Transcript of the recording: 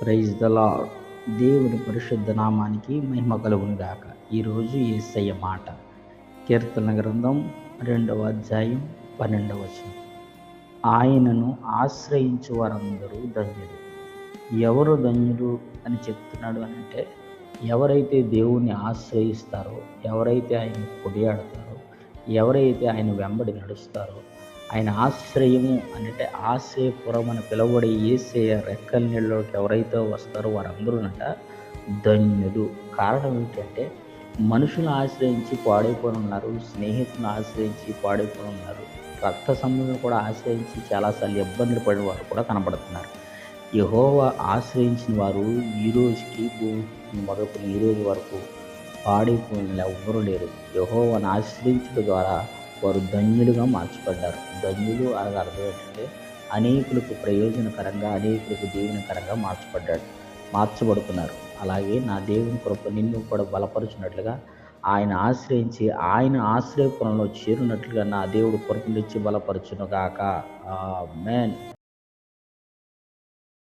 Praise the lord. దేవుని పరిశుద్ధ నామానికి మహిమ కలుగును గాక. ఈరోజు యేసయ్య మాట, కీర్తన గ్రంథం 2వ అధ్యాయం 12వ వచనం. ఆయనను ఆశ్రయించు వారందరూ ధన్యులు. ఎవరు ధన్యులు అని చెప్తున్నాడు అని అంటే, ఎవరైతే దేవుణ్ణి ఆశ్రయిస్తారో, ఎవరైతే ఆయన కొనియాడతారో, ఎవరైతే ఆయన వెంబడి నడుస్తారో, ఆయన ఆశ్రయము అంటే ఆశ్రయపురం అని పిలువబడే యేసయ్య రెక్కల నీళ్ళలోకి ఎవరైతే వస్తారో వారందరూనట ధన్యులు. కారణం ఏంటంటే, మనుషులను ఆశ్రయించి పాడైపోయి ఉన్నారు, స్నేహితులను ఆశ్రయించి పాడైపోయి ఉన్నారు, రక్త సంబంధులను కూడా ఆశ్రయించి చాలాసార్లు ఇబ్బందులు పడిన వారు కూడా కనబడుతున్నారు. యెహోవా ఆశ్రయించిన వారు ఈ రోజుకి మొదలుకొని ఈ రోజు వరకు పాడైపోయిన ఎవ్వరూ లేరు. యెహోవాను ఆశ్రయించడం ద్వారా వారు ధన్యులుగా మార్చబడ్డారు. ధన్యులు అనగా అర్థం ఏంటంటే, అనేకులకు ప్రయోజనకరంగా, అనేకులకు దీవెనకరంగా మార్చబడుతున్నారు. అలాగే నా దేవుని కృప నిన్ను కూడా బలపరుచినట్లుగా, ఆయన ఆశ్రయించి ఆయన ఆశ్రయపురంలో చేరినట్లుగా నా దేవుడు కృపనిచ్చి బలపరచును గాక. ఆమేన్.